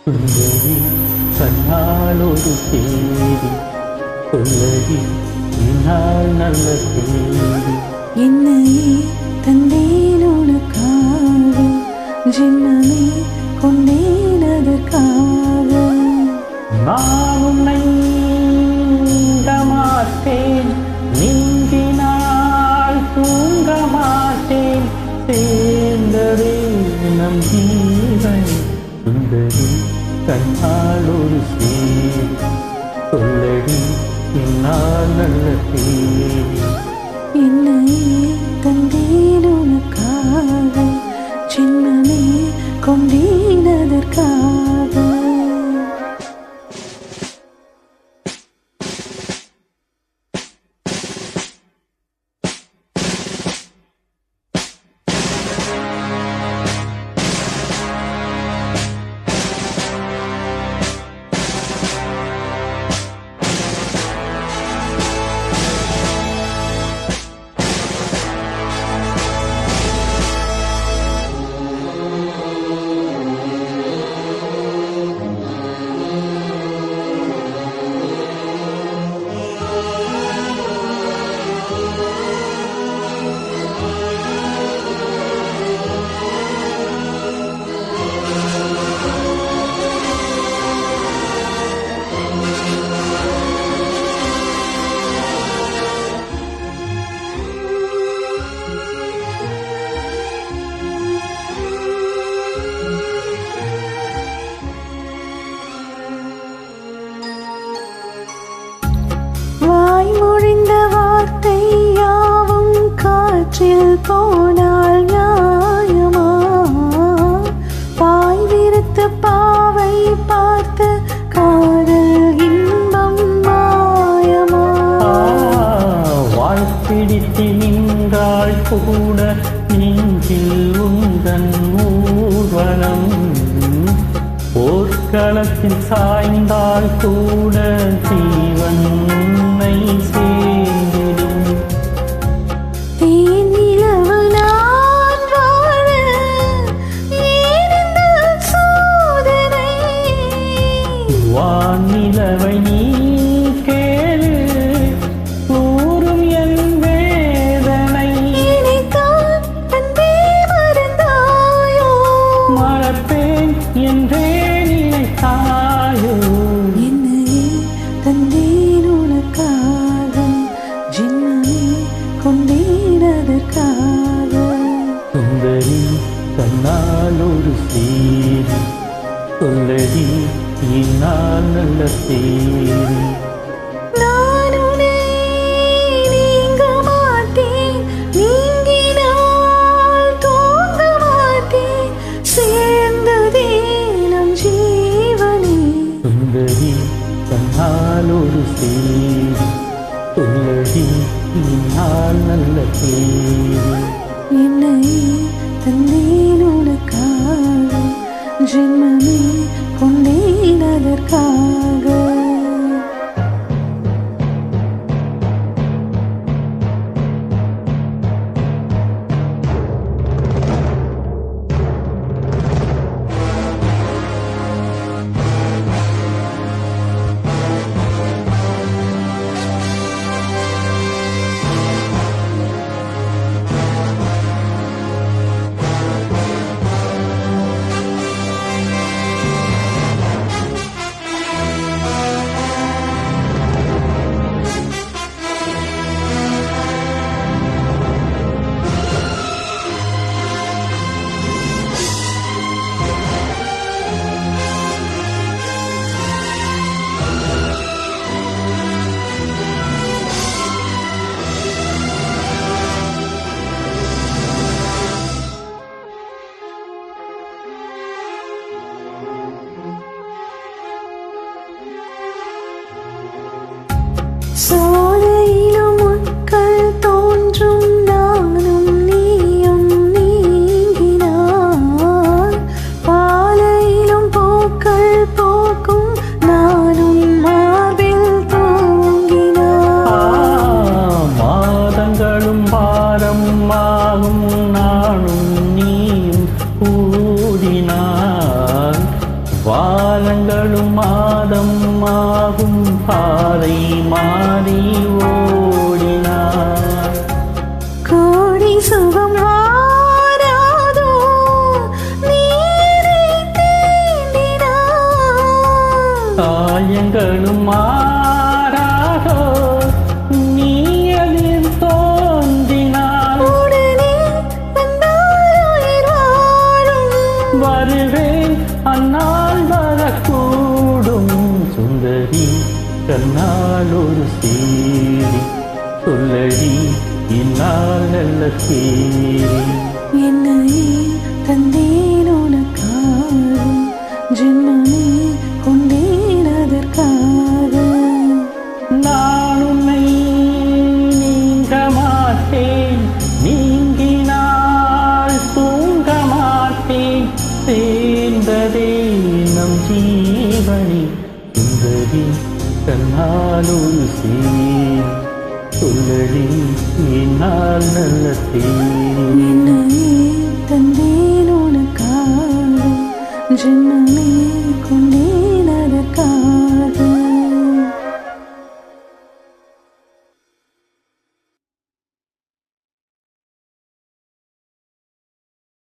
சுந்தரி கண்ணாலொரு தேடி சொல்லடி இந்நாள் நல்ல தேடி என்னையே தந்தேன் உனக்காக ஜென்மமே கொண்டேன் அதற்காக நான் உன்னை மாட்டேன் நீங்கினால் தூங்க மாட்டேன் சேர்ந்ததே நம் ஜீவன் சுந்தரி கண்ணாலொரு சேரி சொல்லடி இந்நாள் நல்ல தேடி என்னையே தந்தேன் உனக்காக ஜென்மமே கொண்டேன் அதற்காக வாய்மொழிந்த வார்த்தை யாவும் காற்றில் போனால் நியாயமா பாய் விருத்த பாவை பார்த்து காதல் இன்பம் மாயமா வாழ்பிடித்து நின்றாள் கூட நெஞ்சில் உந்தன் ஊர்வலம் போர்க்களத்தில் சாய்ந்தால் கூட ஜீவன் சேர்ந்திடும் தேனிலவு நான் வாழ ஏன் இந்த சோதனை வானிலவை நீ கேளு கூறும் என் வேதனை இணைத்தான் அன்பே மறந்தாயோ மறப்பேன் என்றே நினைத்தாயோ என்னையே தந்தேன் உனக்காக ஜென்மமே கொண்டேன் அதற்காக சுந்தரி கண்ணாலொரு சேரி சொல்லடி இந்நாள் நல்ல தேடி நான் உன்னை நீங்க மாட்டேன் நீங்கினால் தூங்க மாட்டேன் சேர்ந்ததே நம் ஜீவனே சுந்தரி கண்ணாலொரு சேரி சொல்லடி இந்நாள் நல்ல தேடி என்னையே தந்தேன் உனக்காக ஜென்மமே கொண்டேன் அதற்காக சோலையிலும் முட்கள் தோன்றும் நானும் நீயும் நீங்கினான் பாலையிலும் பூக்கள் போக்கும் நானும் மார்பில் தூங்கினான் மாதங்களும் பாரம் ஆகும் நானும் நீயும் கூடினான் வாரங்களும் மாதம் ஆகும் பாதை மாறி ஓடினார். கோடி சுகம் வாராதோ நீரை தீண்டினார். காயங்களும் மாறாதோ நீ அதில் தோன்றினார். உடனே வந்தால் உயிர் வாழும். வருவேன் அந்நாள் வரக்கூடும். சுந்தரி கண்ணால் ஒரு சேரி சொல்லடி இந்நாள் நல்ல சேரி. என்னையே தந்தேன் உனக்காக, ஜென்மமே கொண்டேன் அதற்காக. நான் உன்னை நீங்க மாட்டேன், நீங்கினால் தூங்க மாட்டேன். சேர்ந்ததே நம் ஜீவனி. சுந்தரி கண்ணால் ஒரு சேரி சொல்லடி இந்நாள் நல்ல தேரி. என்னையே தந்தேன் உனக்காக, ஜென்மமே